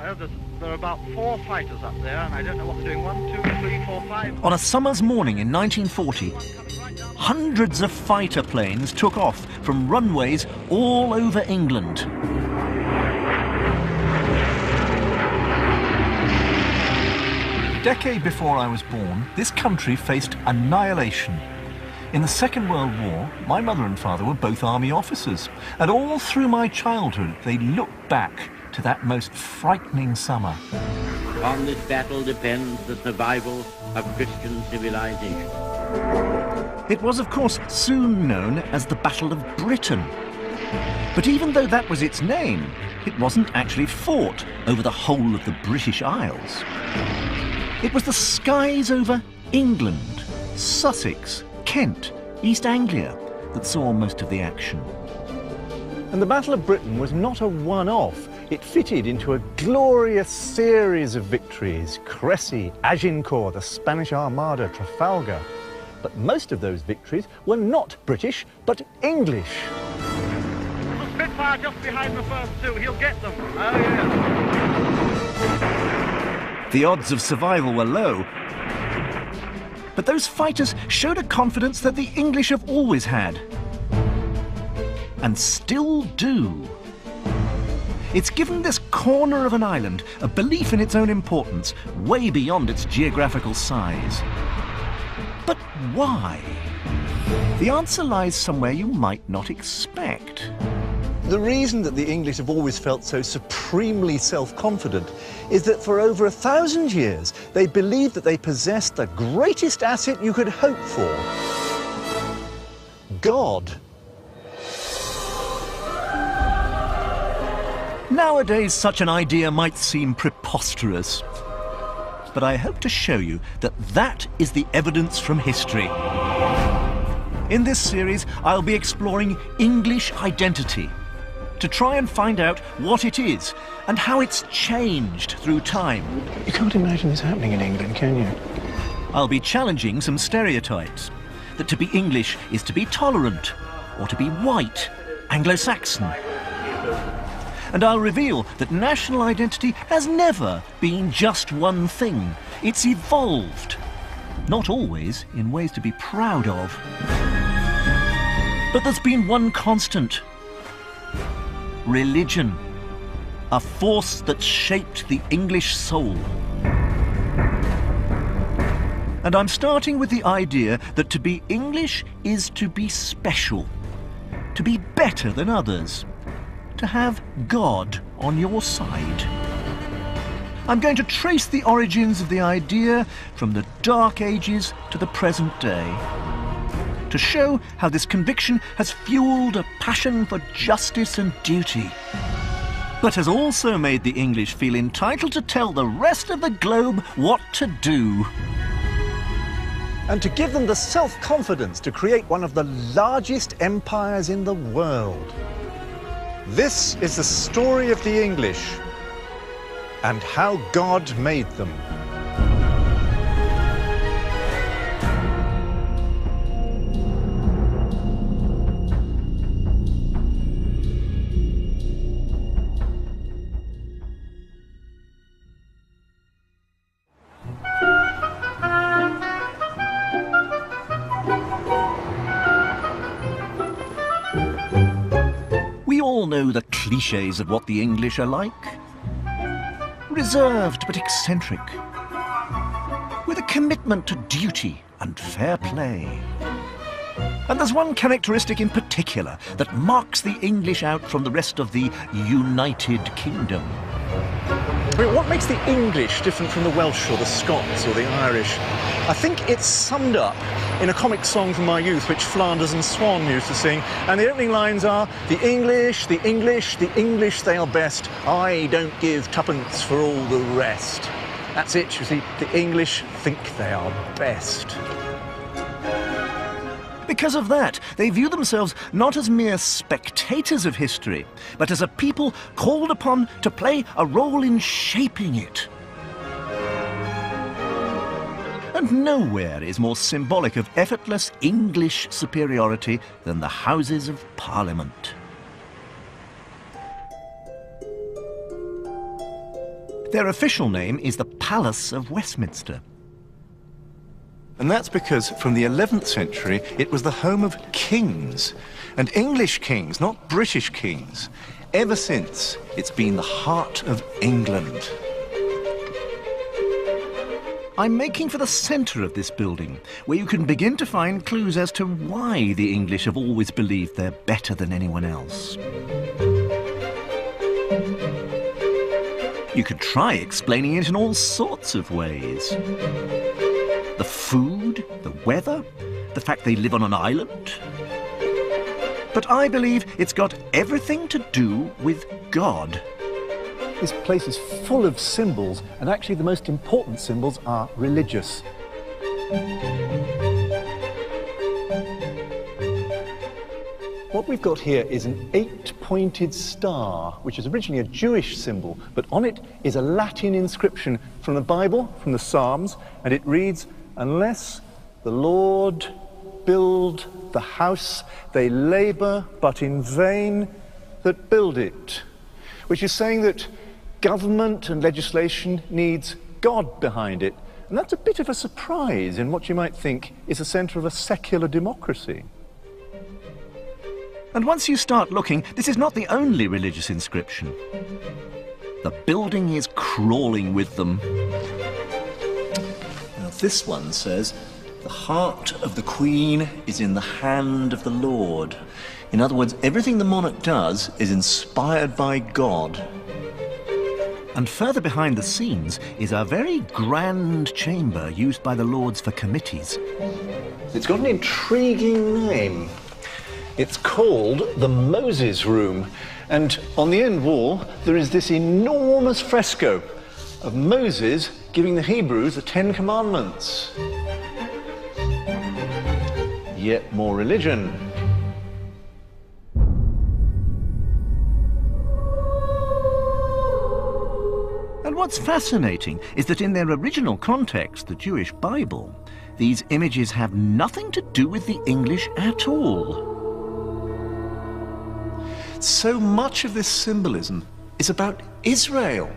There are about 4 fighters up there, and I don't know what they're doing. 1, 2, 3, 4, 5. On a summer's morning in 1940, hundreds of fighter planes took off from runways all over England. A decade before I was born, this country faced annihilation. In the Second World War, my mother and father were both army officers, and all through my childhood they looked back to that most frightening summer. On this battle depends the survival of Christian civilization. It was, of course, soon known as the Battle of Britain. But even though that was its name, it wasn't actually fought over the whole of the British Isles. It was the skies over England, Sussex, Kent, East Anglia that saw most of the action. And the Battle of Britain was not a one-off. It fitted into a glorious series of victories: Crécy, Agincourt, the Spanish Armada, Trafalgar. But most of those victories were not British, but English. The Spitfire just behind the first 2. He'll get them. Oh, yeah. The odds of survival were low, but those fighters showed a confidence that the English have always had, and still do. It's given this corner of an island a belief in its own importance, way beyond its geographical size. But why? The answer lies somewhere you might not expect. The reason that the English have always felt so supremely self-confident is that for over 1,000 years they believed that they possessed the greatest asset you could hope for: God. Nowadays, such an idea might seem preposterous, but I hope to show you that that is the evidence from history. In this series, I'll be exploring English identity, to try and find out what it is and how it's changed through time. You can't imagine this happening in England, can you? I'll be challenging some stereotypes, that to be English is to be tolerant, or to be white, Anglo-Saxon. And I'll reveal that national identity has never been just one thing. It's evolved, not always in ways to be proud of. But there's been one constant: religion, a force that shaped the English soul. And I'm starting with the idea that to be English is to be special, to be better than others, to have God on your side. I'm going to trace the origins of the idea from the Dark Ages to the present day, to show how this conviction has fueled a passion for justice and duty, but has also made the English feel entitled to tell the rest of the globe what to do. And to give them the self-confidence to create one of the largest empires in the world. This is the story of the English and how God made them. We all know the clichés of what the English are like. Reserved but eccentric, with a commitment to duty and fair play. And there's one characteristic in particular that marks the English out from the rest of the United Kingdom. I mean, what makes the English different from the Welsh or the Scots or the Irish? I think it's summed up in a comic song from my youth which Flanders and Swan used to sing, and the opening lines are: the English, the English, the English, they are best. I don't give tuppence for all the rest. That's it, you see, the English think they are best. Because of that, they view themselves not as mere spectators of history, but as a people called upon to play a role in shaping it. And nowhere is more symbolic of effortless English superiority than the Houses of Parliament. Their official name is the Palace of Westminster. And that's because from the 11th century, it was the home of kings, and English kings, not British kings. Ever since, it's been the heart of England. I'm making for the centre of this building, where you can begin to find clues as to why the English have always believed they're better than anyone else. You could try explaining it in all sorts of ways. The food, the weather, the fact they live on an island. But I believe it's got everything to do with God. This place is full of symbols, and actually the most important symbols are religious. What we've got here is an 8-pointed star, which is originally a Jewish symbol, but on it is a Latin inscription from the Bible, from the Psalms, and it reads, "Unless the Lord build the house, they labour but in vain that build it," which is saying that government and legislation needs God behind it. And that's a bit of a surprise in what you might think is the centre of a secular democracy. And once you start looking, this is not the only religious inscription. The building is crawling with them. Now this one says, "The heart of the Queen is in the hand of the Lord." In other words, everything the monarch does is inspired by God. And further behind the scenes is a very grand chamber used by the lords for committees. It's got an intriguing name. It's called the Moses Room, and on the end wall there is this enormous fresco of Moses giving the Hebrews the 10 Commandments. Yet more religion. And what's fascinating is that in their original context, the Jewish Bible, these images have nothing to do with the English at all. So much of this symbolism is about Israel,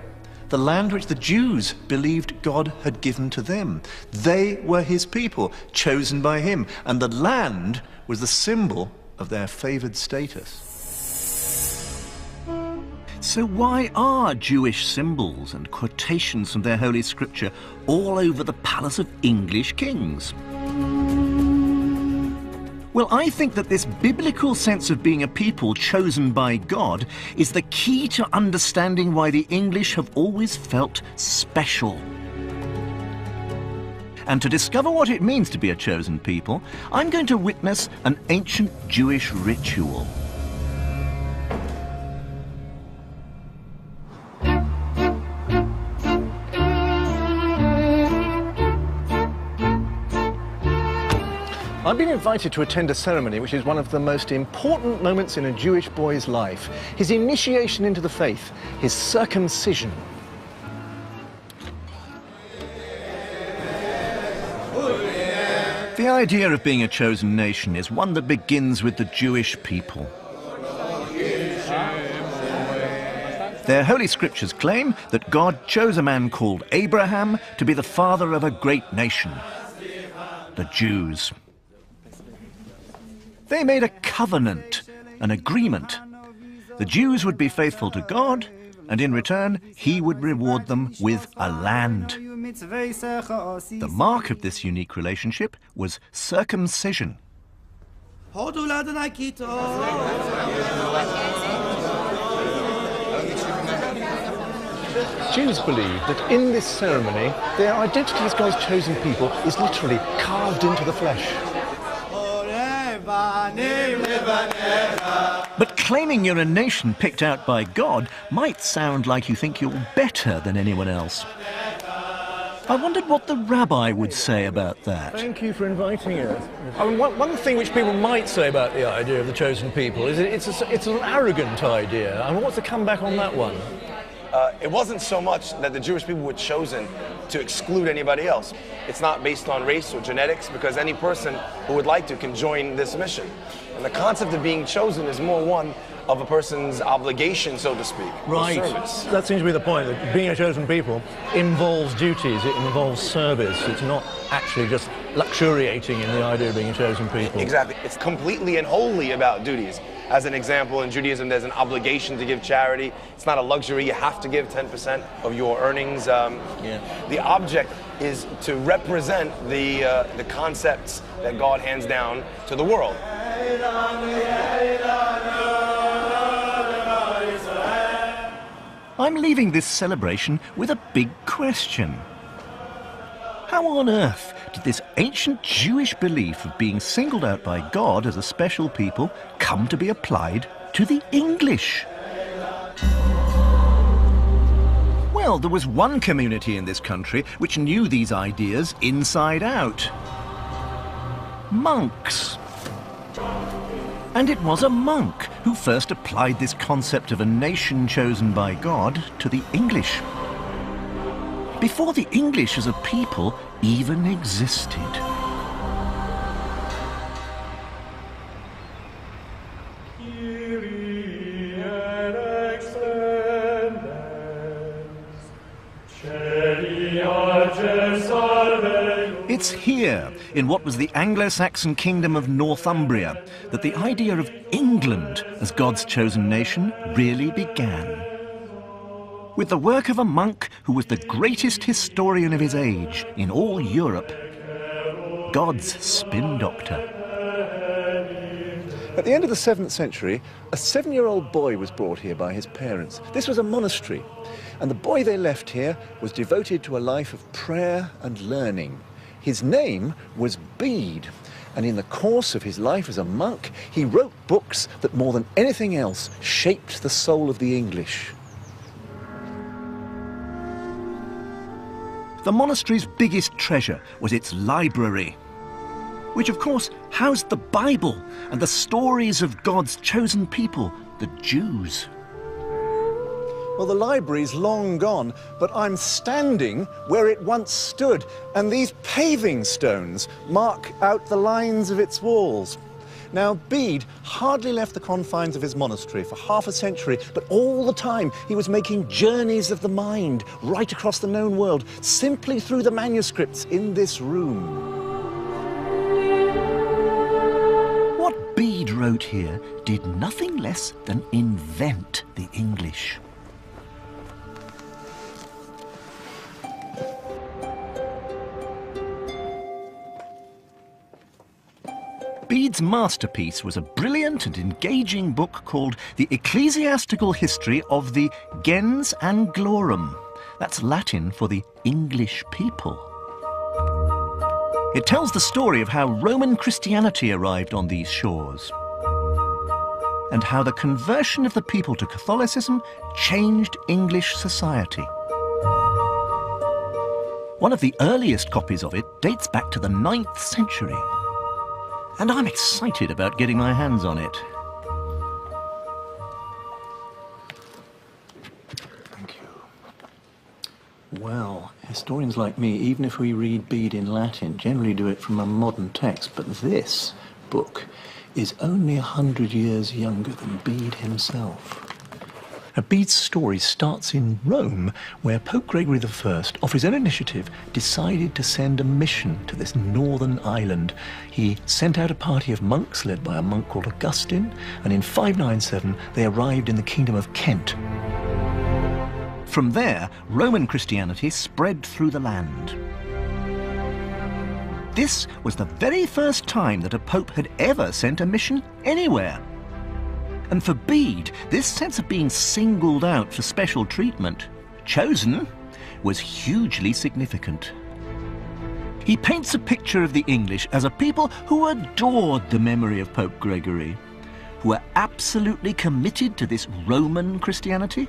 the land which the Jews believed God had given to them. They were his people, chosen by him, and the land was the symbol of their favoured status. So why are Jewish symbols and quotations from their Holy Scripture all over the palace of English kings? Well, I think that this biblical sense of being a people chosen by God is the key to understanding why the English have always felt special. And to discover what it means to be a chosen people, I'm going to witness an ancient Jewish ritual. I've been invited to attend a ceremony which is one of the most important moments in a Jewish boy's life. His initiation into the faith, his circumcision. The idea of being a chosen nation is one that begins with the Jewish people. Their Holy Scriptures claim that God chose a man called Abraham to be the father of a great nation, the Jews. They made a covenant, an agreement. The Jews would be faithful to God, and in return, he would reward them with a land. The mark of this unique relationship was circumcision. Jews believe that in this ceremony, their identity as God's chosen people is literally carved into the flesh. But claiming you're a nation picked out by God might sound like you think you're better than anyone else. I wondered what the rabbi would say about that. Thank you for inviting us. I mean, one thing which people might say about the idea of the chosen people is it's an arrogant idea. I mean, what's the comeback on that one? It wasn't so much that the Jewish people were chosen to exclude anybody else. It's not based on race or genetics, because any person who would like to can join this mission. And the concept of being chosen is more one of a person's obligation, so to speak. Right. Service. That seems to be the point, that being a chosen people involves duties, it involves service. It's not actually just luxuriating in the idea of being a chosen people. Exactly. It's completely and wholly about duties. As an example, in Judaism, there's an obligation to give charity. It's not a luxury. You have to give 10% of your earnings. The object is to represent the concepts that God hands down to the world. I'm leaving this celebration with a big question. How on earth did this ancient Jewish belief of being singled out by God as a special people come to be applied to the English? Well, there was one community in this country which knew these ideas inside out. Monks. And it was a monk who first applied this concept of a nation chosen by God to the English, before the English as a people even existed. It's here, in what was the Anglo-Saxon kingdom of Northumbria, that the idea of England as God's chosen nation really began. With the work of a monk who was the greatest historian of his age in all Europe, God's spin doctor. At the end of the 7th century, a 7-year-old boy was brought here by his parents. This was a monastery, and the boy they left here was devoted to a life of prayer and learning. His name was Bede, and in the course of his life as a monk, he wrote books that more than anything else shaped the soul of the English. The monastery's biggest treasure was its library, which of course housed the Bible and the stories of God's chosen people, the Jews. Well, the library's long gone, but I'm standing where it once stood, and these paving stones mark out the lines of its walls. Now, Bede hardly left the confines of his monastery for half a century, but all the time he was making journeys of the mind right across the known world, simply through the manuscripts in this room. What Bede wrote here did nothing less than invent the English. Bede's masterpiece was a brilliant and engaging book called The Ecclesiastical History of the Gens Anglorum. That's Latin for the English people. It tells the story of how Roman Christianity arrived on these shores, and how the conversion of the people to Catholicism changed English society. One of the earliest copies of it dates back to the 9th century. And I'm excited about getting my hands on it. Thank you. Well, historians like me, even if we read Bede in Latin, generally do it from a modern text, but this book is only 100 years younger than Bede himself. Now, Bede's story starts in Rome, where Pope Gregory I, of his own initiative, decided to send a mission to this northern island. He sent out a party of monks led by a monk called Augustine, and in 597 they arrived in the kingdom of Kent. From there, Roman Christianity spread through the land. This was the very first time that a pope had ever sent a mission anywhere. And for Bede, this sense of being singled out for special treatment, chosen, was hugely significant. He paints a picture of the English as a people who adored the memory of Pope Gregory, who were absolutely committed to this Roman Christianity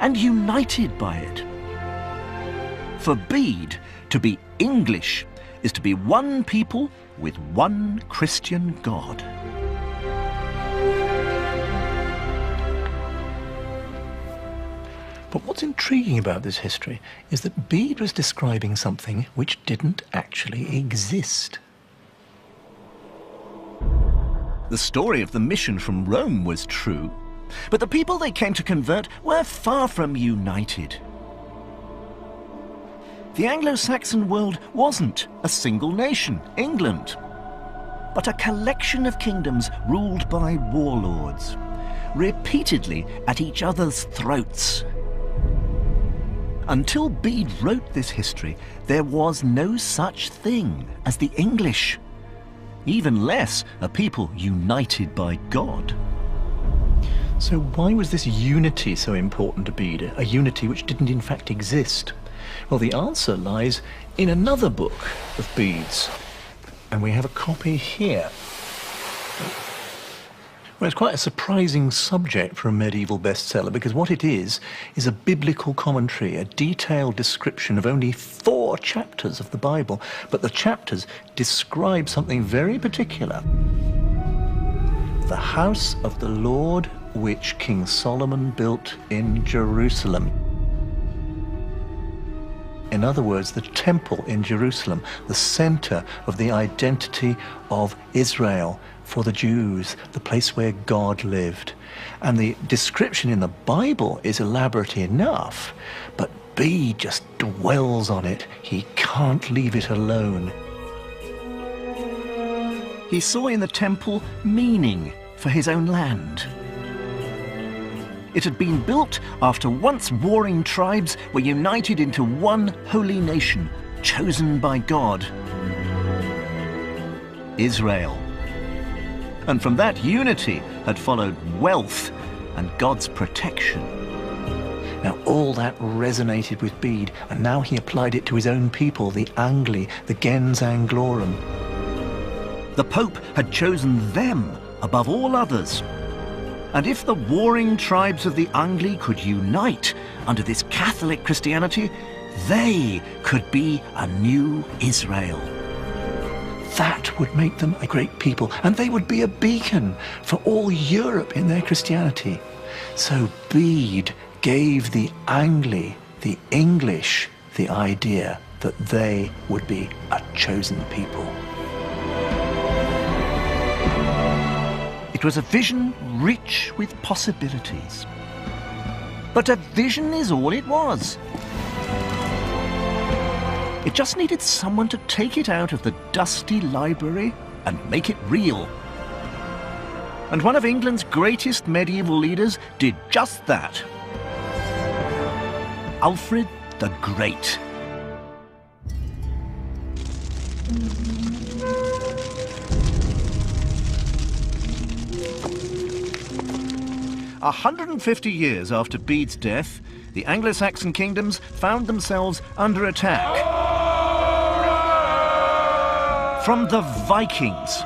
and united by it. For Bede, to be English is to be one people with one Christian God. But what's intriguing about this history is that Bede was describing something which didn't actually exist. The story of the mission from Rome was true, But the people they came to convert were far from united. The Anglo-Saxon world wasn't a single nation, England, but a collection of kingdoms ruled by warlords, repeatedly at each other's throats. Until Bede wrote this history, there was no such thing as the English, even less a people united by God. So why was this unity so important to Bede, a unity which didn't in fact exist? Well, the answer lies in another book of Bede's, and we have a copy here. Well, it's quite a surprising subject for a medieval bestseller, because what it is a biblical commentary, a detailed description of only 4 chapters of the Bible, but the chapters describe something very particular. The house of the Lord which King Solomon built in Jerusalem. In other words, the temple in Jerusalem, the center of the identity of Israel for the Jews, the place where God lived. And the description in the Bible is elaborate enough, but Bede just dwells on it. He can't leave it alone. He saw in the temple meaning for his own land. It had been built after once warring tribes were united into one holy nation, chosen by God, Israel. And from that unity had followed wealth and God's protection. Now all that resonated with Bede, and now he applied it to his own people, the Angli, the gens Anglorum. The Pope had chosen them above all others. And if the warring tribes of the Angli could unite under this Catholic Christianity, they could be a new Israel. That would make them a great people, and they would be a beacon for all Europe in their Christianity. So Bede gave the Angli, the English, the idea that they would be a chosen people. It was a vision rich with possibilities. But a vision is all it was. It just needed someone to take it out of the dusty library and make it real. And one of England's greatest medieval leaders did just that. Alfred the Great. A 150 years after Bede's death, the Anglo-Saxon kingdoms found themselves under attack from the Vikings.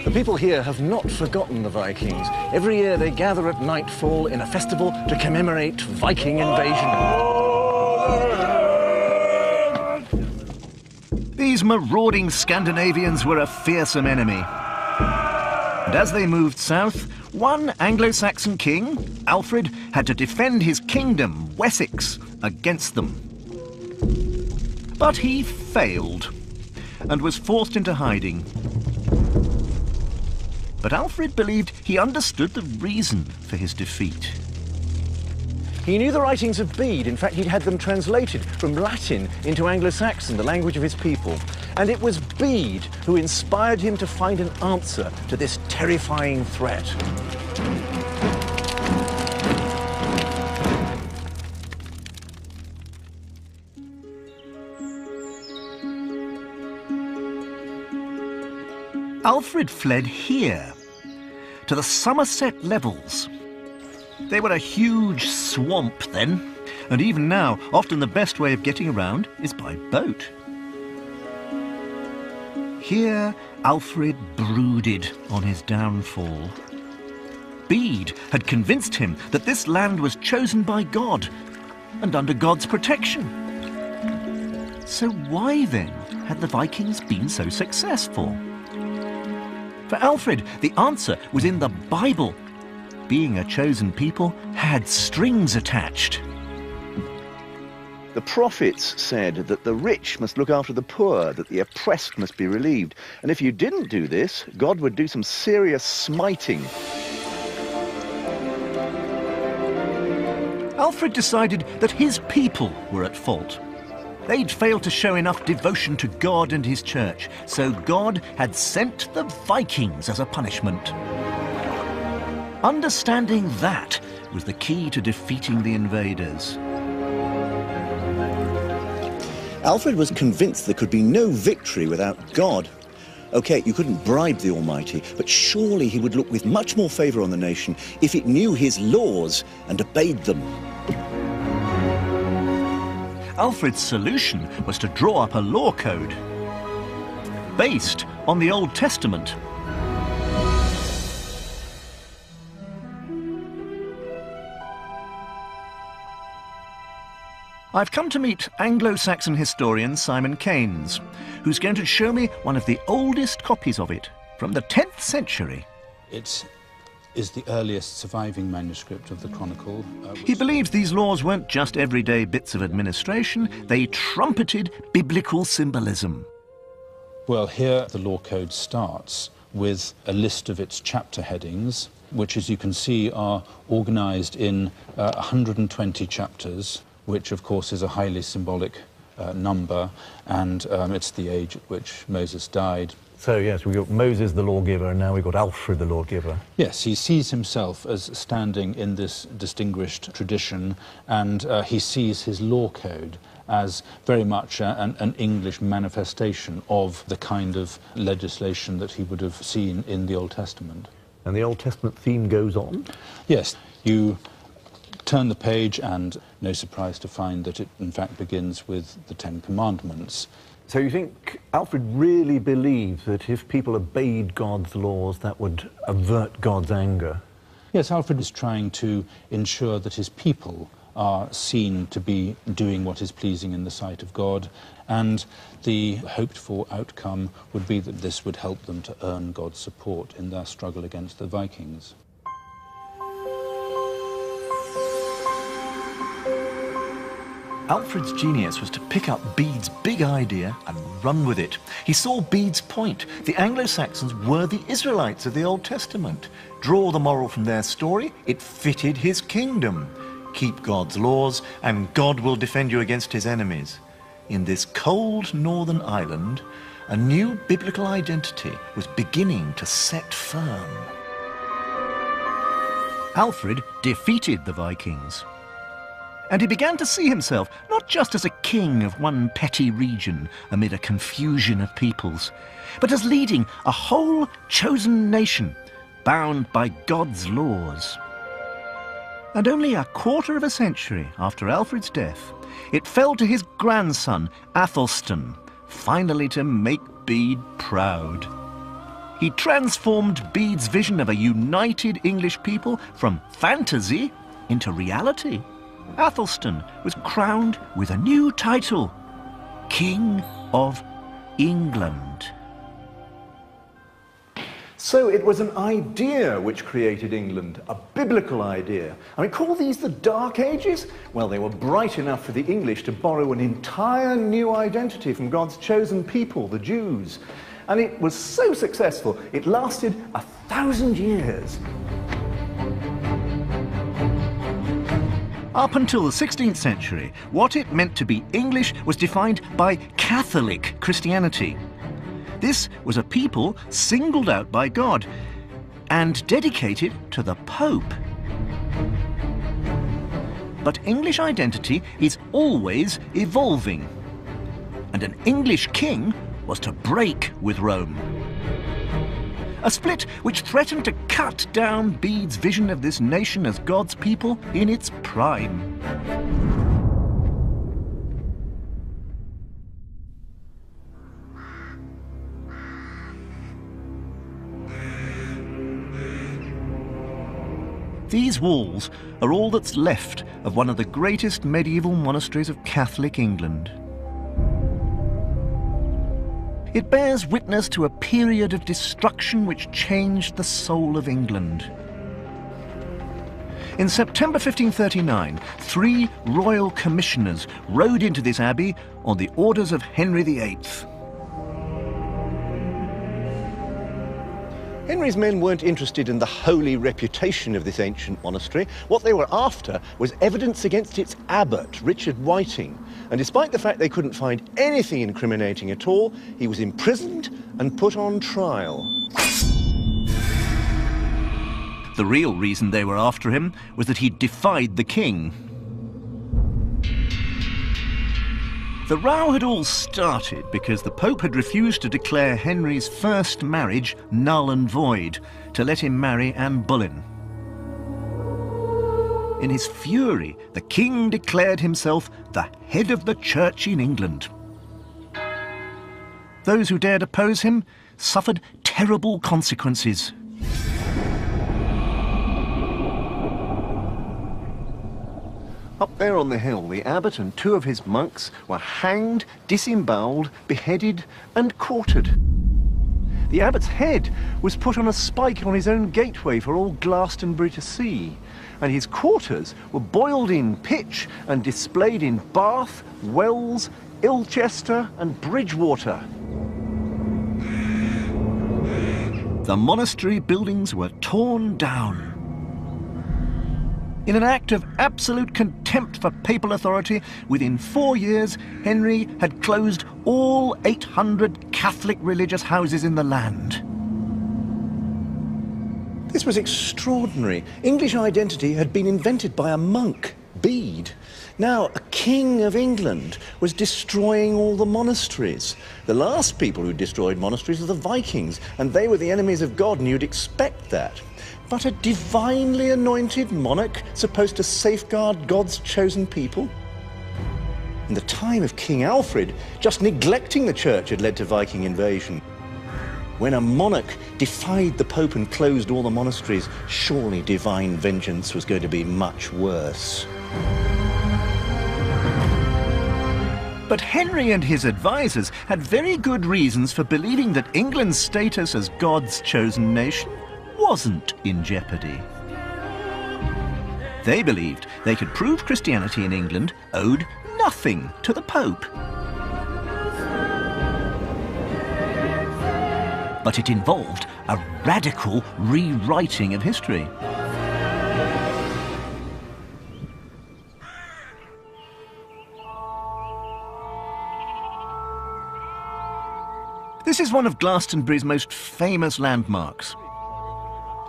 The people here have not forgotten the Vikings. Every year they gather at nightfall in a festival to commemorate Viking invasion. These marauding Scandinavians were a fearsome enemy. And as they moved south, one Anglo-Saxon king, Alfred, had to defend his kingdom, Wessex, against them. But he failed and was forced into hiding. But Alfred believed he understood the reason for his defeat. He knew the writings of Bede. In fact, he'd had them translated from Latin into Anglo-Saxon, the language of his people. And it was Bede who inspired him to find an answer to this terrifying threat. Alfred fled here, to the Somerset Levels. They were a huge swamp then, and even now, often the best way of getting around is by boat. Here, Alfred brooded on his downfall. Bede had convinced him that this land was chosen by God and under God's protection. So why then had the Vikings been so successful? For Alfred, the answer was in the Bible. Being a chosen people had strings attached. The prophets said that the rich must look after the poor, that the oppressed must be relieved. And if you didn't do this, God would do some serious smiting. Alfred decided that his people were at fault. They'd failed to show enough devotion to God and his church, so God had sent the Vikings as a punishment. Understanding that was the key to defeating the invaders. Alfred was convinced there could be no victory without God. OK, you couldn't bribe the Almighty, but surely he would look with much more favour on the nation if it knew his laws and obeyed them. Alfred's solution was to draw up a law code based on the Old Testament. I've come to meet Anglo-Saxon historian Simon Keynes, who's going to show me one of the oldest copies of it, from the 10th century. It is the earliest surviving manuscript of the Chronicle. He believes these laws weren't just everyday bits of administration, they trumpeted biblical symbolism. Well, here the law code starts with a list of its chapter headings, which, as you can see, are organised in 120 chapters, which of course is a highly symbolic number, and it's the age at which Moses died. So yes, we've got Moses the lawgiver, and now we've got Alfred the lawgiver. Yes, he sees himself as standing in this distinguished tradition, and he sees his law code as very much an English manifestation of the kind of legislation that he would have seen in the Old Testament. And the Old Testament theme goes on? Yes, you turn the page and no surprise to find that it in fact begins with the Ten Commandments. So you think Alfred really believed that if people obeyed God's laws, that would avert God's anger? Yes, Alfred is trying to ensure that his people are seen to be doing what is pleasing in the sight of God, and the hoped-for outcome would be that this would help them to earn God's support in their struggle against the Vikings. Alfred's genius was to pick up Bede's big idea and run with it. He saw Bede's point. The Anglo-Saxons were the Israelites of the Old Testament. Draw the moral from their story, it fitted his kingdom. Keep God's laws, and God will defend you against his enemies. In this cold northern island, a new biblical identity was beginning to set firm. Alfred defeated the Vikings. And he began to see himself not just as a king of one petty region amid a confusion of peoples, but as leading a whole chosen nation bound by God's laws. And only a quarter of a century after Alfred's death, it fell to his grandson, Athelstan, finally to make Bede proud. He transformed Bede's vision of a united English people from fantasy into reality. Athelstan was crowned with a new title, King of England. So it was an idea which created England, a biblical idea. I mean, call these the Dark Ages? Well, they were bright enough for the English to borrow an entire new identity from God's chosen people, the Jews. And it was so successful, it lasted 1,000 years. Up until the 16th century, what it meant to be English was defined by Catholic Christianity. This was a people singled out by God and dedicated to the Pope. But English identity is always evolving, and an English king was to break with Rome. A split which threatened to cut down Bede's vision of this nation as God's people in its prime. These walls are all that's left of one of the greatest medieval monasteries of Catholic England. It bears witness to a period of destruction which changed the soul of England. In September 1539, 3 royal commissioners rode into this abbey on the orders of Henry VIII. Henry's men weren't interested in the holy reputation of this ancient monastery. What they were after was evidence against its abbot, Richard Whiting. And despite the fact they couldn't find anything incriminating at all, he was imprisoned and put on trial. The real reason they were after him was that he defied the king. The row had all started because the Pope had refused to declare Henry's first marriage null and void, to let him marry Anne Boleyn. In his fury, the king declared himself the head of the church in England. Those who dared oppose him suffered terrible consequences. Up there on the hill, the abbot and 2 of his monks were hanged, disemboweled, beheaded and quartered. The abbot's head was put on a spike on his own gateway for all Glastonbury to see, and his quarters were boiled in pitch and displayed in Bath, Wells, Ilchester and Bridgewater. The monastery buildings were torn down. In an act of absolute contempt for papal authority, within 4 years, Henry had closed all 800 Catholic religious houses in the land. This was extraordinary. English identity had been invented by a monk, Bede. Now, a king of England was destroying all the monasteries. The last people who destroyed monasteries were the Vikings, and they were the enemies of God, and you'd expect that. But a divinely anointed monarch supposed to safeguard God's chosen people? In the time of King Alfred, just neglecting the church had led to Viking invasion. When a monarch defied the Pope and closed all the monasteries, surely divine vengeance was going to be much worse. But Henry and his advisors had very good reasons for believing that England's status as God's chosen nation wasn't in jeopardy. They believed they could prove Christianity in England owed nothing to the Pope. But it involved a radical rewriting of history. This is one of Glastonbury's most famous landmarks,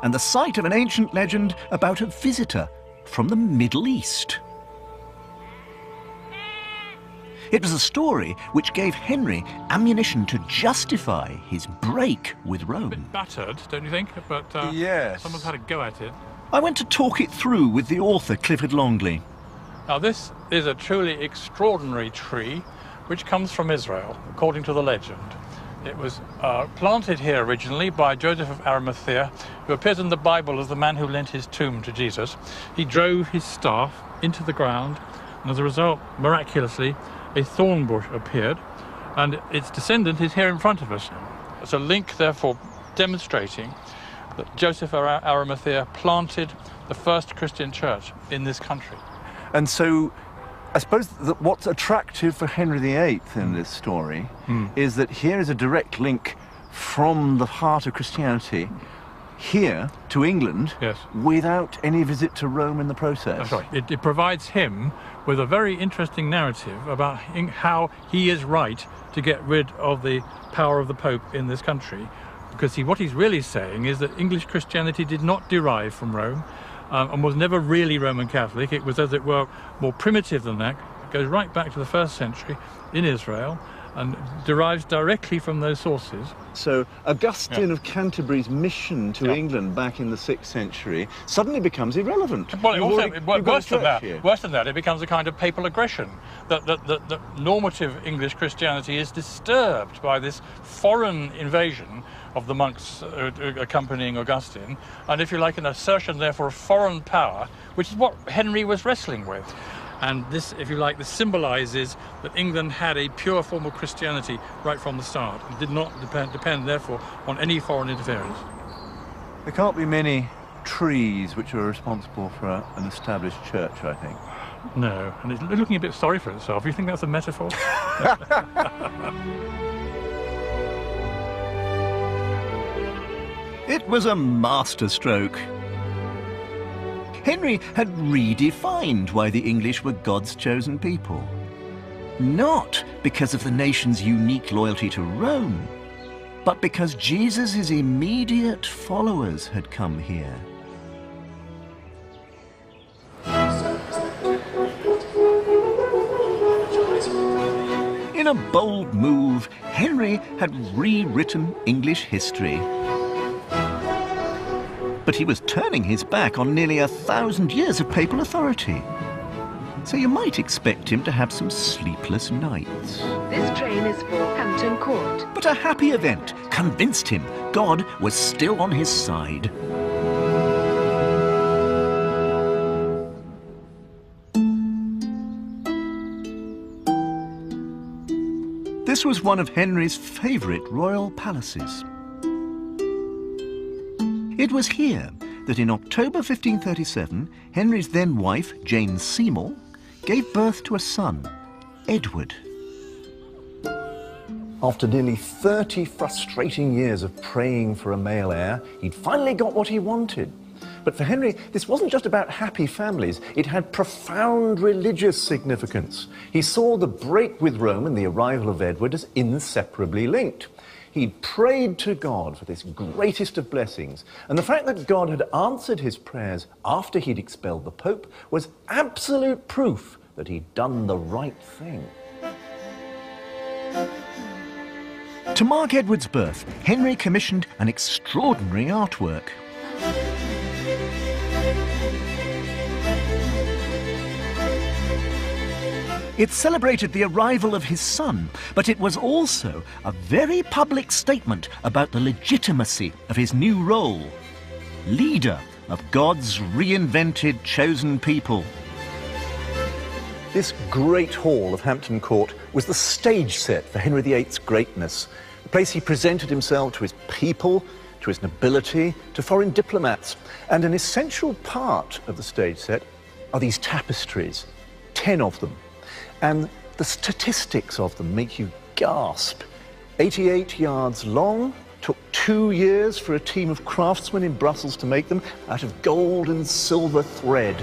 and the site of an ancient legend about a visitor from the Middle East. It was a story which gave Henry ammunition to justify his break with Rome. A bit battered, don't you think? But Yes. someone's had a go at it. I went to talk it through with the author, Clifford Longley. Now, this is a truly extraordinary tree which comes from Israel, according to the legend. It was planted here originally by Joseph of Arimathea, who appears in the Bible as the man who lent his tomb to Jesus. He drove his staff into the ground, and as a result, miraculously, a thorn bush appeared, and its descendant is here in front of us. It's a link, therefore, demonstrating that Joseph of Arimathea planted the first Christian church in this country. And so I suppose that what's attractive for Henry VIII in this story is that here is a direct link from the heart of Christianity here to England, Yes. without any visit to Rome in the process. That's right. It provides him with a very interesting narrative about how he is right to get rid of the power of the Pope in this country. Because what he's really saying is that English Christianity did not derive from Rome and was never really Roman Catholic. It was, as it were, more primitive than that. It goes right back to the 1st century in Israel and derives directly from those sources. So Augustine of Canterbury's mission to England back in the 6th century suddenly becomes irrelevant. Well, You've also, already- you've got worse a than church that, here. it becomes a kind of papal aggression. That normative English Christianity is disturbed by this foreign invasion of the monks accompanying Augustine, and if you like, an assertion therefore of foreign power, which is what Henry was wrestling with. And this, if you like, this symbolises that England had a pure form of Christianity right from the start and did not depend therefore on any foreign interference. There can't be many trees which are responsible for an established church, I think. No, and it's looking a bit sorry for itself. You think that's a metaphor? It was a masterstroke. Henry had redefined why the English were God's chosen people. Not because of the nation's unique loyalty to Rome, but because Jesus' immediate followers had come here. In a bold move, Henry had rewritten English history. But he was turning his back on nearly 1,000 years of papal authority. So you might expect him to have some sleepless nights. This train is for Hampton Court. But a happy event convinced him God was still on his side. This was one of Henry's favourite royal palaces. It was here that in October 1537, Henry's then wife, Jane Seymour, gave birth to a son, Edward. After nearly 30 frustrating years of praying for a male heir, he'd finally got what he wanted. But for Henry, this wasn't just about happy families. It had profound religious significance. He saw the break with Rome and the arrival of Edward as inseparably linked. He'd prayed to God for this greatest of blessings, and the fact that God had answered his prayers after he'd expelled the Pope was absolute proof that he'd done the right thing. To mark Edward's birth, Henry commissioned an extraordinary artwork. It celebrated the arrival of his son, but it was also a very public statement about the legitimacy of his new role, leader of God's reinvented chosen people. This great hall of Hampton Court was the stage set for Henry VIII's greatness, the place he presented himself to his people, to his nobility, to foreign diplomats. And an essential part of the stage set are these tapestries, 10 of them. And the statistics of them make you gasp. 88 yards long, took 2 years for a team of craftsmen in Brussels to make them out of gold and silver thread.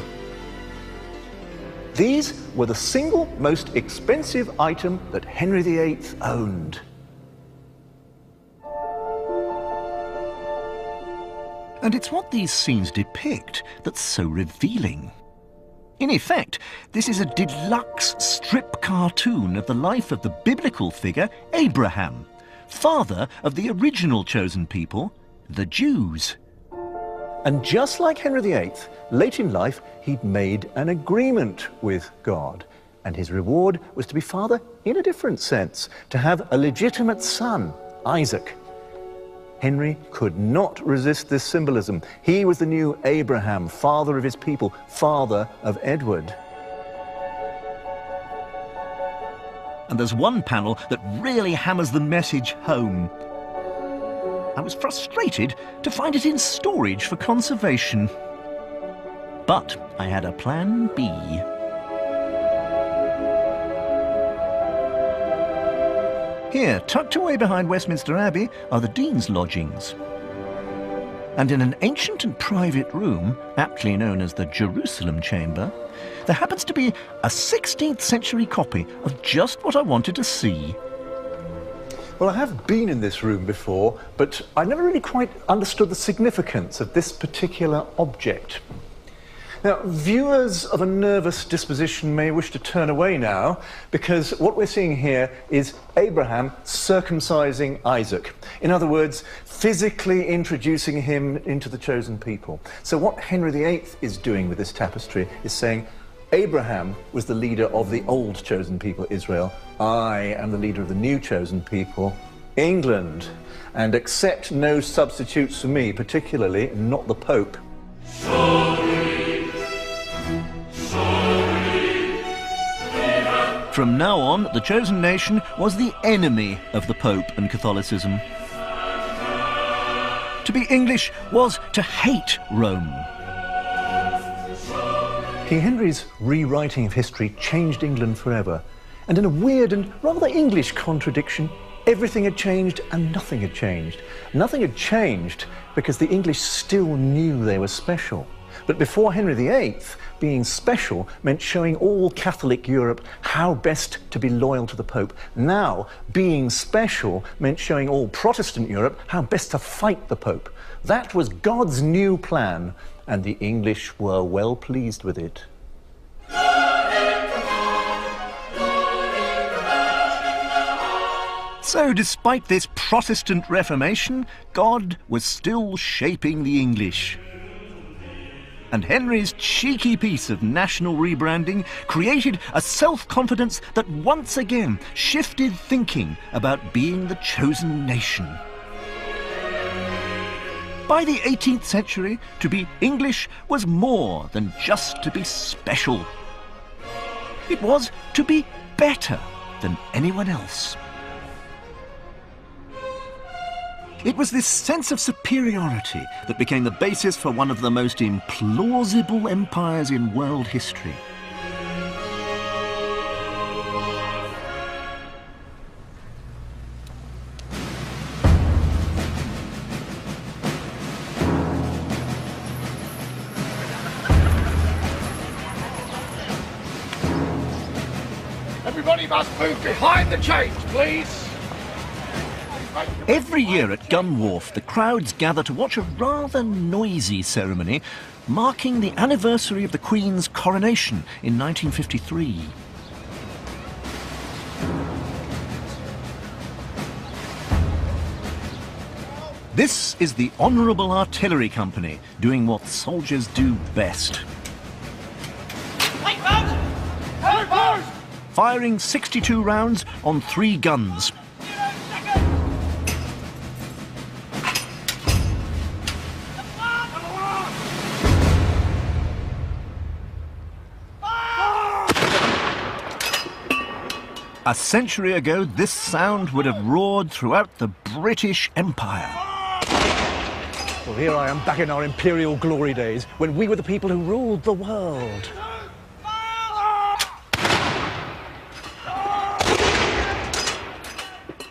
These were the single most expensive item that Henry VIII owned. And it's what these scenes depict that's so revealing. In effect, this is a deluxe strip cartoon of the life of the biblical figure Abraham, father of the original chosen people, the Jews. And just like Henry VIII, late in life, he'd made an agreement with God. And his reward was to be father in a different sense, to have a legitimate son, Isaac. Henry could not resist this symbolism. He was the new Abraham, father of his people, father of Edward. And there's one panel that really hammers the message home. I was frustrated to find it in storage for conservation. But I had a plan B. Here, tucked away behind Westminster Abbey, are the Dean's lodgings. And in an ancient and private room, aptly known as the Jerusalem Chamber, there happens to be a 16th century copy of just what I wanted to see. Well, I have been in this room before, but I never really quite understood the significance of this particular object. Now, viewers of a nervous disposition may wish to turn away now, because what we're seeing here is Abraham circumcising Isaac. In other words, physically introducing him into the chosen people. So what Henry VIII is doing with this tapestry is saying, Abraham was the leader of the old chosen people, Israel. I am the leader of the new chosen people, England. And accept no substitutes for me, particularly not the Pope. From now on, the chosen nation was the enemy of the Pope and Catholicism. To be English was to hate Rome. King Henry's rewriting of history changed England forever. And in a weird and rather English contradiction, everything had changed and nothing had changed. Nothing had changed because the English still knew they were special. But before Henry VIII, being special meant showing all Catholic Europe how best to be loyal to the Pope. Now, being special meant showing all Protestant Europe how best to fight the Pope. That was God's new plan, and the English were well pleased with it. So, despite this Protestant Reformation, God was still shaping the English. And Henry's cheeky piece of national rebranding created a self-confidence that once again shifted thinking about being the chosen nation. By the 18th century, to be English was more than just to be special. It was to be better than anyone else. It was this sense of superiority that became the basis for one of the most implausible empires in world history. Everybody must move behind the chains, please. Every year at Gun Wharf, the crowds gather to watch a rather noisy ceremony marking the anniversary of the Queen's coronation in 1953. This is the Honourable Artillery Company, doing what soldiers do best. Firing 62 rounds on 3 guns. A century ago, this sound would have roared throughout the British Empire. Well, here I am back in our imperial glory days, when we were the people who ruled the world.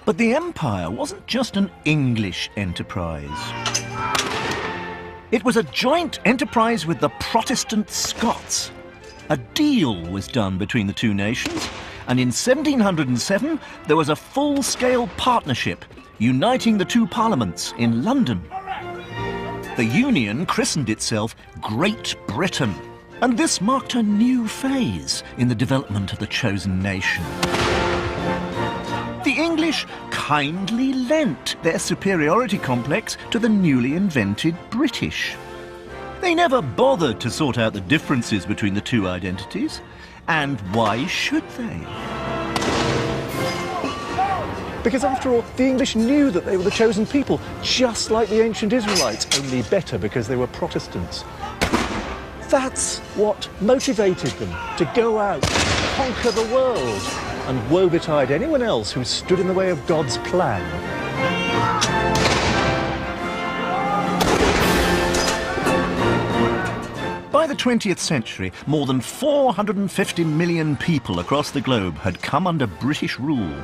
But the empire wasn't just an English enterprise. It was a joint enterprise with the Protestant Scots. A deal was done between the two nations, and in 1707 there was a full-scale partnership uniting the two parliaments in London. The union christened itself Great Britain, and this marked a new phase in the development of the chosen nation. The English kindly lent their superiority complex to the newly invented British. They never bothered to sort out the differences between the two identities. And why should they? Because after all, the English knew that they were the chosen people, just like the ancient Israelites, only better because they were Protestants. That's what motivated them to go out, conquer the world, and woe betide anyone else who stood in the way of God's plan. By the 20th century, more than 450 million people across the globe had come under British rule.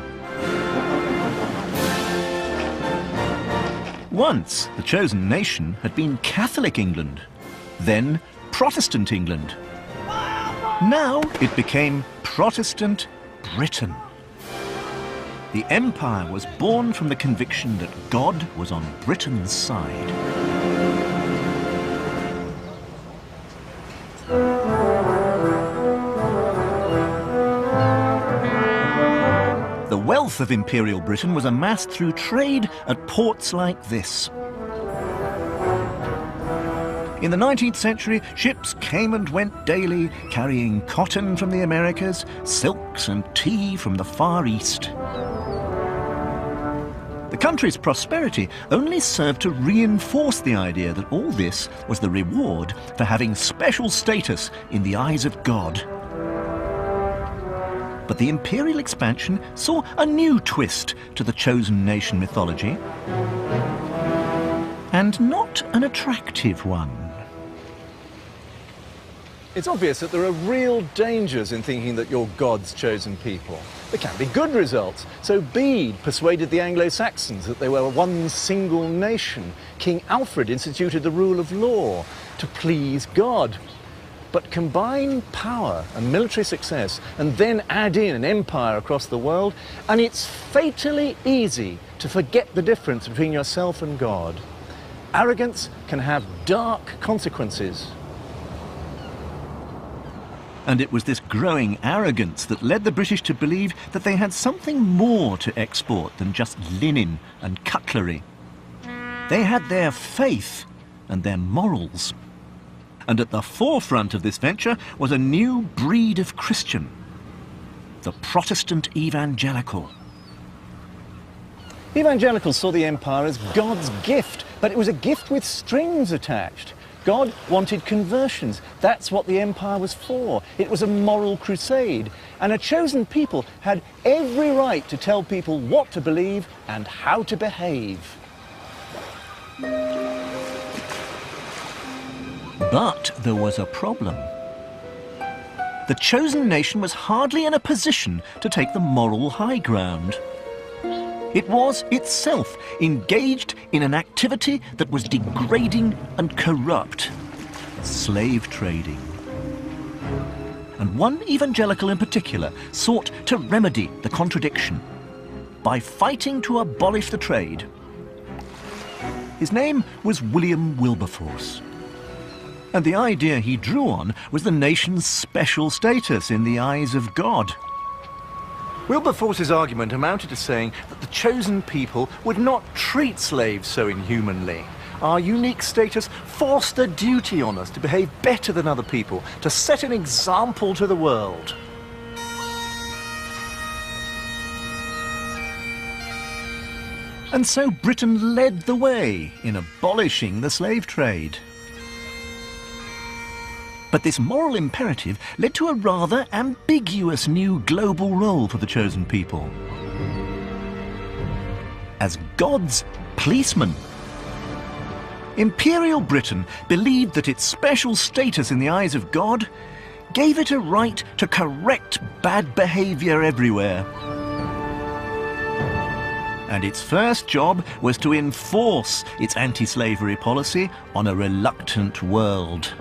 Once, the chosen nation had been Catholic England, then Protestant England. Now it became Protestant Britain. The empire was born from the conviction that God was on Britain's side. The wealth of Imperial Britain was amassed through trade at ports like this. In the 19th century, ships came and went daily, carrying cotton from the Americas, silks and tea from the Far East. The country's prosperity only served to reinforce the idea that all this was the reward for having special status in the eyes of God. But the imperial expansion saw a new twist to the chosen nation mythology. And not an attractive one. It's obvious that there are real dangers in thinking that you're God's chosen people. There can be good results. So Bede persuaded the Anglo-Saxons that they were one single nation. King Alfred instituted the rule of law to please God. But combine power and military success and then add in an empire across the world, and it's fatally easy to forget the difference between yourself and God. Arrogance can have dark consequences. And it was this growing arrogance that led the British to believe that they had something more to export than just linen and cutlery. They had their faith and their morals. And at the forefront of this venture was a new breed of Christian, the Protestant evangelical. Evangelicals saw the empire as God's gift, but it was a gift with strings attached. God wanted conversions. That's what the empire was for. It was a moral crusade. And a chosen people had every right to tell people what to believe and how to behave. But there was a problem. The chosen nation was hardly in a position to take the moral high ground. It was itself engaged in an activity that was degrading and corrupt, slave trading. And one evangelical in particular sought to remedy the contradiction by fighting to abolish the trade. His name was William Wilberforce. And the idea he drew on was the nation's special status in the eyes of God. Wilberforce's argument amounted to saying that the chosen people would not treat slaves so inhumanly. Our unique status forced a duty on us to behave better than other people, to set an example to the world. And so Britain led the way in abolishing the slave trade. But this moral imperative led to a rather ambiguous new global role for the chosen people. As God's policeman. Imperial Britain believed that its special status in the eyes of God gave it a right to correct bad behaviour everywhere. And its first job was to enforce its anti-slavery policy on a reluctant world.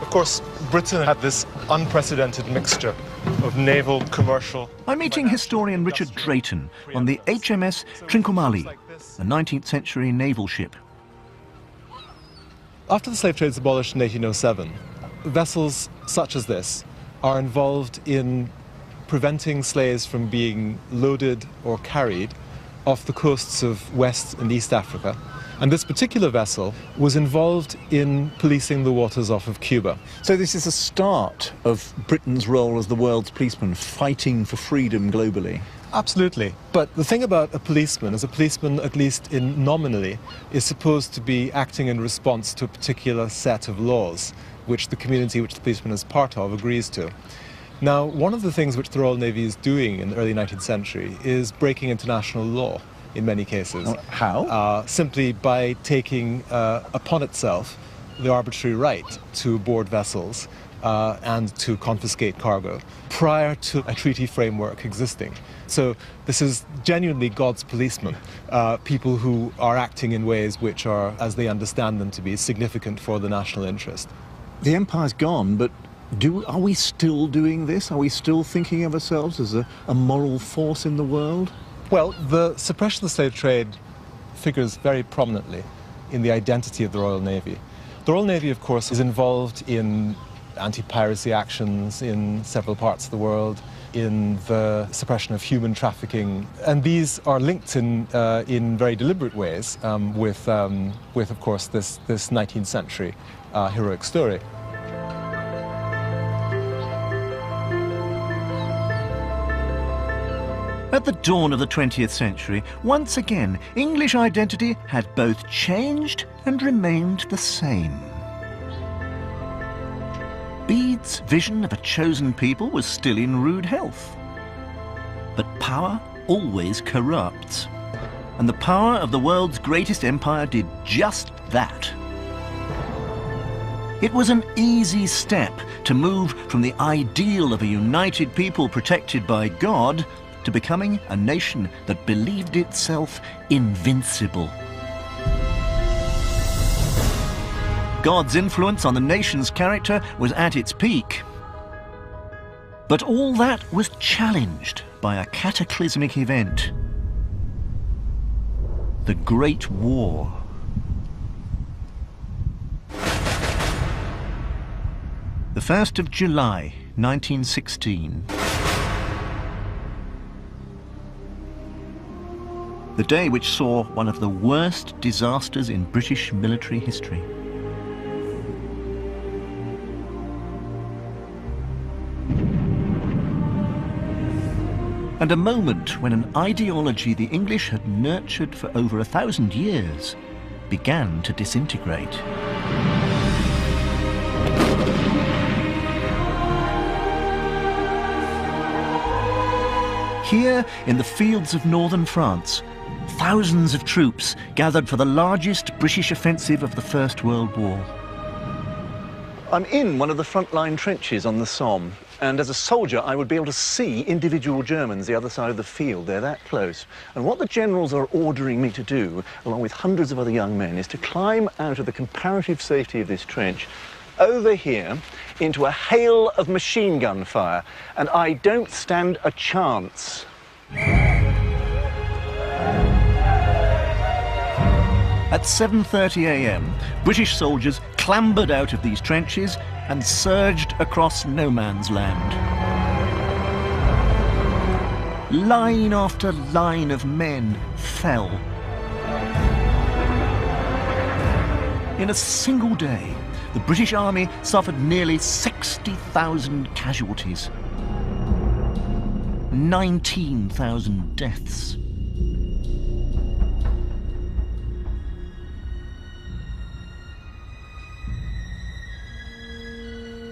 Of course, Britain had this unprecedented mixture of naval, commercial... I'm meeting historian Richard Drayton on the HMS Trincomalee, a 19th century naval ship. After the slave trade is abolished in 1807, vessels such as this are involved in preventing slaves from being loaded or carried off the coasts of West and East Africa. And this particular vessel was involved in policing the waters off of Cuba. So this is the start of Britain's role as the world's policeman, fighting for freedom globally. Absolutely. But the thing about a policeman is a policeman, at least nominally, is supposed to be acting in response to a particular set of laws, which the community which the policeman is part of agrees to. Now, one of the things which the Royal Navy is doing in the early 19th century is breaking international law. In many cases. How? Simply by taking upon itself the arbitrary right to board vessels and to confiscate cargo prior to a treaty framework existing. So this is genuinely God's policemen, people who are acting in ways which are, as they understand them to be, significant for the national interest. The empire's gone, but are we still doing this? Are we still thinking of ourselves as a moral force in the world? Well, the suppression of the slave trade figures very prominently in the identity of the Royal Navy. The Royal Navy, of course, is involved in anti-piracy actions in several parts of the world, in the suppression of human trafficking, and these are linked in very deliberate ways with, of course, this 19th century heroic story. At the dawn of the 20th century, once again, English identity had both changed and remained the same. Bede's vision of a chosen people was still in rude health. But power always corrupts. And the power of the world's greatest empire did just that. It was an easy step to move from the ideal of a united people protected by God to becoming a nation that believed itself invincible. God's influence on the nation's character was at its peak. But all that was challenged by a cataclysmic event: the Great War. The 1st of July, 1916. The day which saw one of the worst disasters in British military history. And a moment when an ideology the English had nurtured for over 1,000 years began to disintegrate. Here, in the fields of northern France, thousands of troops gathered for the largest British offensive of the First World War. I'm in one of the frontline trenches on the Somme, and as a soldier I would be able to see individual Germans the other side of the field. They're that close. And what the generals are ordering me to do, along with hundreds of other young men, is to climb out of the comparative safety of this trench over here into a hail of machine gun fire, and I don't stand a chance. At 7:30 a.m, British soldiers clambered out of these trenches and surged across no man's land. Line after line of men fell. In a single day, the British Army suffered nearly 60,000 casualties. 19,000 deaths.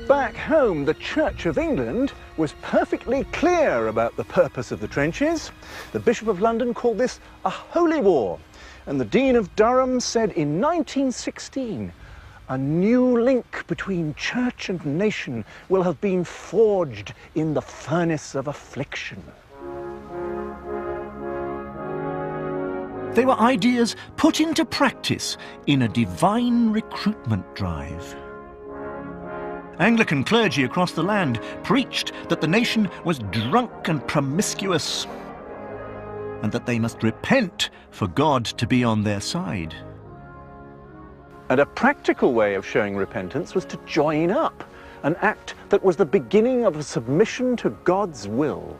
Back home, the Church of England was perfectly clear about the purpose of the trenches. The Bishop of London called this a holy war, and the Dean of Durham said in 1916, a new link between church and nation will have been forged in the furnace of affliction. They were ideas put into practice in a divine recruitment drive. Anglican clergy across the land preached that the nation was drunk and promiscuous, and that they must repent for God to be on their side. And a practical way of showing repentance was to join up, an act that was the beginning of a submission to God's will.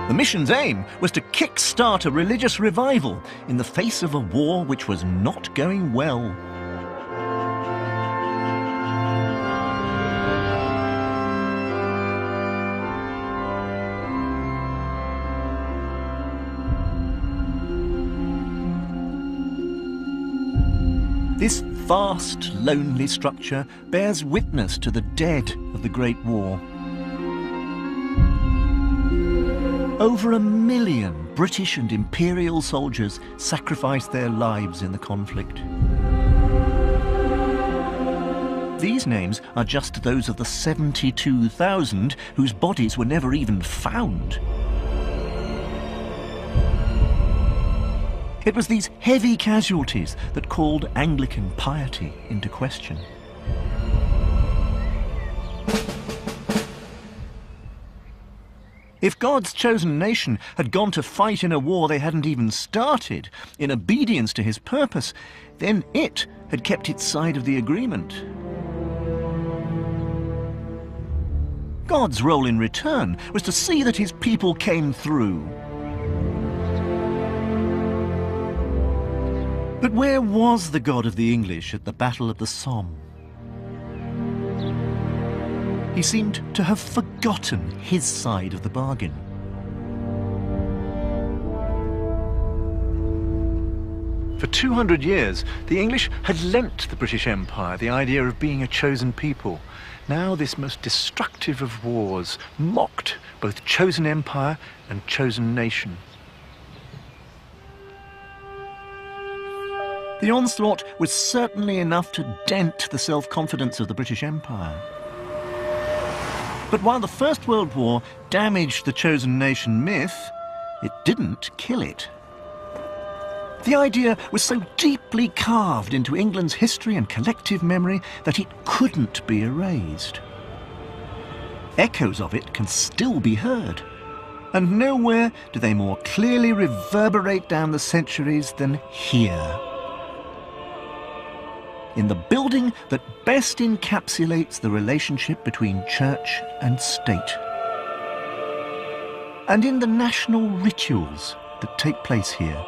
The mission's aim was to kick-start a religious revival in the face of a war which was not going well. This vast, lonely structure bears witness to the dead of the Great War. Over 1 million British and Imperial soldiers sacrificed their lives in the conflict. These names are just those of the 72,000 whose bodies were never even found. It was these heavy casualties that called Anglican piety into question. If God's chosen nation had gone to fight in a war they hadn't even started, in obedience to his purpose, then it had kept its side of the agreement. God's role in return was to see that his people came through. But where was the God of the English at the Battle of the Somme? He seemed to have forgotten his side of the bargain. For 200 years, the English had lent the British Empire the idea of being a chosen people. Now this most destructive of wars mocked both chosen empire and chosen nation. The onslaught was certainly enough to dent the self-confidence of the British Empire. But while the First World War damaged the chosen nation myth, it didn't kill it. The idea was so deeply carved into England's history and collective memory that it couldn't be erased. Echoes of it can still be heard, and nowhere do they more clearly reverberate down the centuries than here. In the building that best encapsulates the relationship between church and state. And in the national rituals that take place here.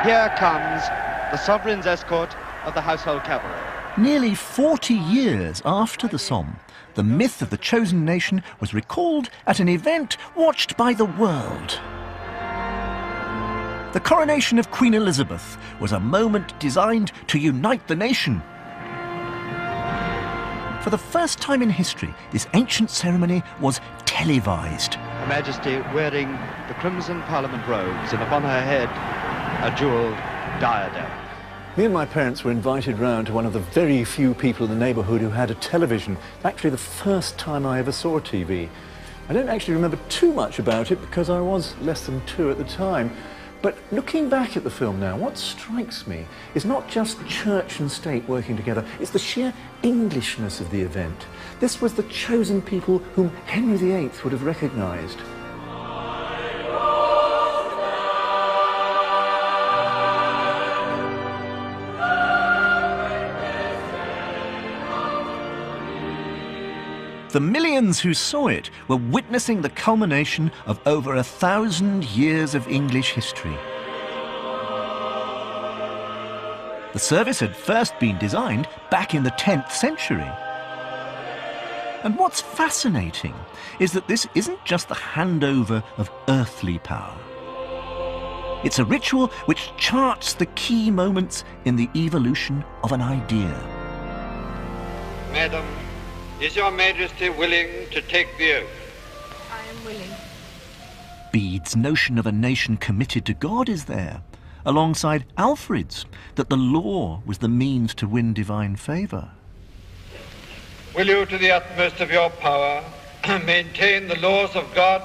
Here comes the Sovereign's escort of the Household Cavalry. Nearly 40 years after the Somme, the myth of the chosen nation was recalled at an event watched by the world. The coronation of Queen Elizabeth was a moment designed to unite the nation. For the first time in history, this ancient ceremony was televised. Her Majesty wearing the crimson Parliament robes and upon her head a jewelled diadem. Me and my parents were invited round to one of the very few people in the neighbourhood who had a television. Actually, the first time I ever saw a TV. I don't actually remember too much about it because I was less than 2 at the time. But looking back at the film now, what strikes me is not just church and state working together, it's the sheer Englishness of the event. This was the chosen people whom Henry VIII would have recognised. The millions who saw it were witnessing the culmination of over 1,000 years of English history. The service had first been designed back in the 10th century. And what's fascinating is that this isn't just the handover of earthly power. It's a ritual which charts the key moments in the evolution of an idea. Madam, is your Majesty willing to take the oath? I am willing. Bede's notion of a nation committed to God is there, alongside Alfred's, that the law was the means to win divine favour. Will you, to the utmost of your power, maintain the laws of God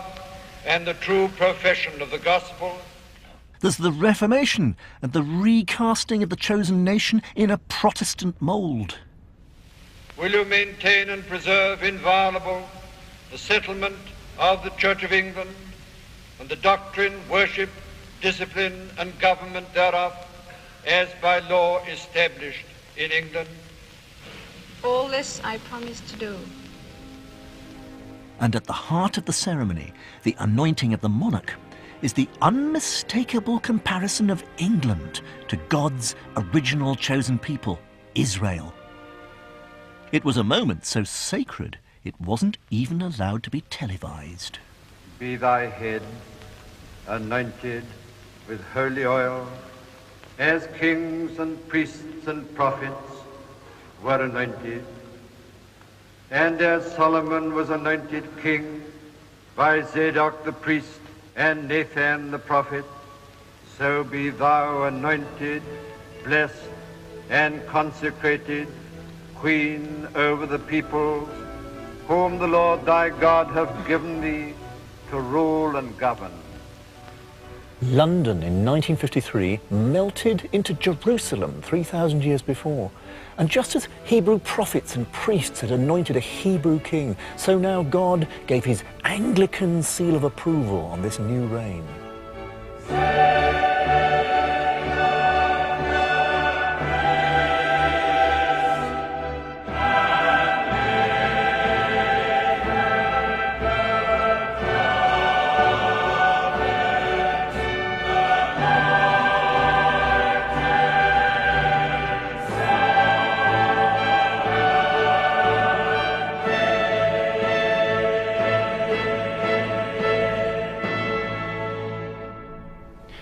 and the true profession of the gospel? There's the Reformation and the recasting of the chosen nation in a Protestant mould. Will you maintain and preserve inviolable the settlement of the Church of England and the doctrine, worship, discipline and government thereof as by law established in England? All this I promise to do. And at the heart of the ceremony, the anointing of the monarch, is the unmistakable comparison of England to God's original chosen people, Israel. It was a moment so sacred, it wasn't even allowed to be televised. Be thy head anointed with holy oil, as kings and priests and prophets were anointed, and as Solomon was anointed king by Zadok the priest and Nathan the prophet, so be thou anointed, blessed, and consecrated, Queen over the peoples, whom the Lord thy God hath given thee to rule and govern. London in 1953 melted into Jerusalem 3,000 years before. And just as Hebrew prophets and priests had anointed a Hebrew king, so now God gave his Anglican seal of approval on this new reign.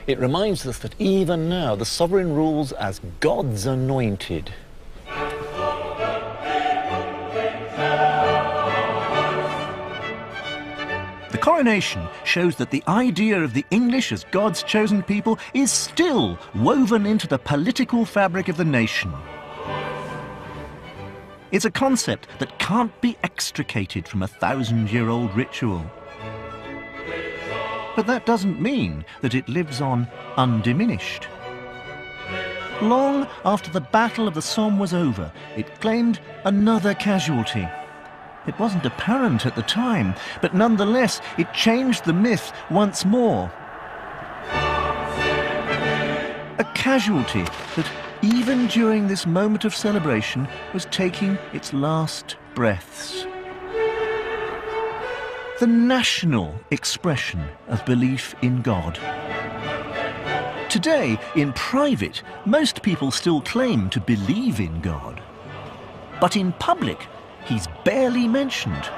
It reminds us that even now the sovereign rules as God's anointed. The coronation shows that the idea of the English as God's chosen people is still woven into the political fabric of the nation. It's a concept that can't be extricated from a 1,000-year-old ritual. But that doesn't mean that it lives on undiminished. Long after the Battle of the Somme was over, it claimed another casualty. It wasn't apparent at the time, but nonetheless it changed the myth once more. A casualty that, even during this moment of celebration, was taking its last breaths. The national expression of belief in God. Today, in private, most people still claim to believe in God. But in public, he's barely mentioned.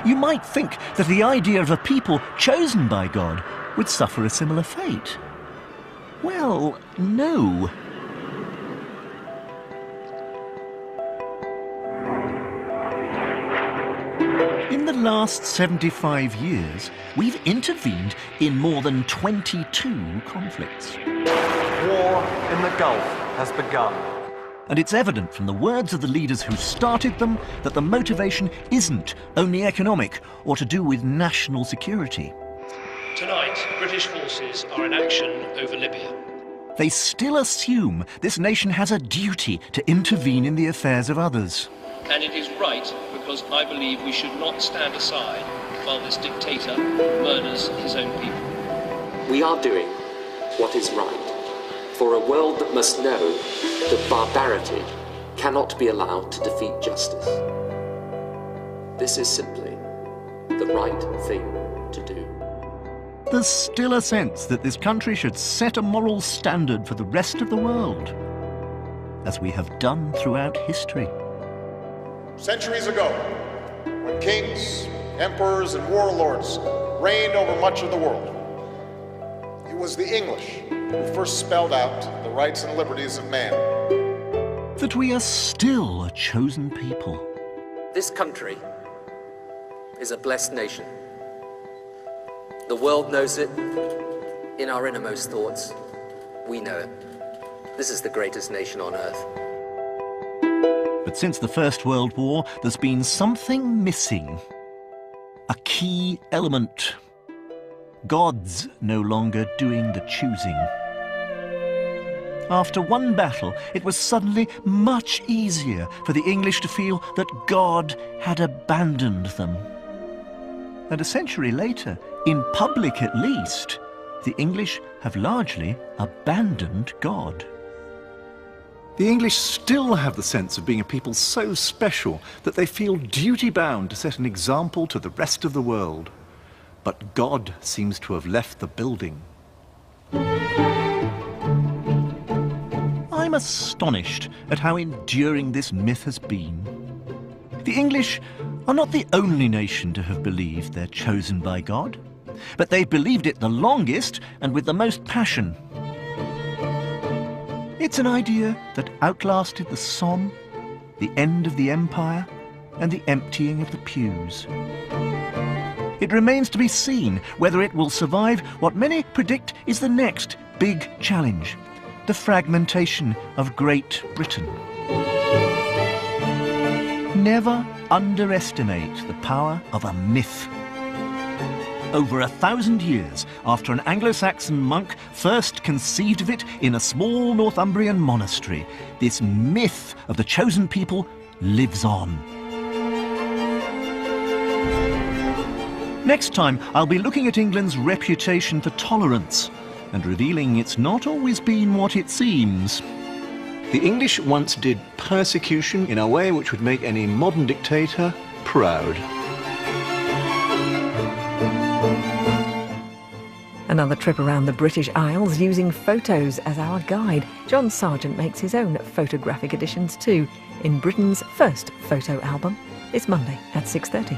You might think that the idea of a people chosen by God would suffer a similar fate. Well, no. In the last 75 years, we've intervened in more than 22 conflicts. War in the Gulf has begun. And it's evident from the words of the leaders who started them that the motivation isn't only economic or to do with national security. Tonight, British forces are in action over Libya. They still assume this nation has a duty to intervene in the affairs of others. And it is right because I believe we should not stand aside while this dictator murders his own people. We are doing what is right for a world that must know that barbarity cannot be allowed to defeat justice. This is simply the right thing to do. There's still a sense that this country should set a moral standard for the rest of the world, as we have done throughout history. Centuries ago, when kings, emperors, and warlords reigned over much of the world, it was the English who first spelled out the rights and liberties of man. That we are still a chosen people. This country is a blessed nation. The world knows it. In our innermost thoughts, we know it. This is the greatest nation on earth. But since the First World War, there's been something missing. A key element. God's no longer doing the choosing. After one battle, it was suddenly much easier for the English to feel that God had abandoned them. And a century later, in public at least, the English have largely abandoned God. The English still have the sense of being a people so special that they feel duty-bound to set an example to the rest of the world. But God seems to have left the building. I'm astonished at how enduring this myth has been. The English are not the only nation to have believed they're chosen by God, but they've believed it the longest and with the most passion. It's an idea that outlasted the Somme, the end of the Empire, and the emptying of the pews. It remains to be seen whether it will survive what many predict is the next big challenge, the fragmentation of Great Britain. Never underestimate the power of a myth. Over 1,000 years after an Anglo-Saxon monk first conceived of it in a small Northumbrian monastery, this myth of the chosen people lives on. Next time, I'll be looking at England's reputation for tolerance and revealing it's not always been what it seems. The English once did persecution in a way which would make any modern dictator proud. Another trip around the British Isles using photos as our guide. John Sargent makes his own photographic editions too in Britain's first photo album. It's Monday at 6:30.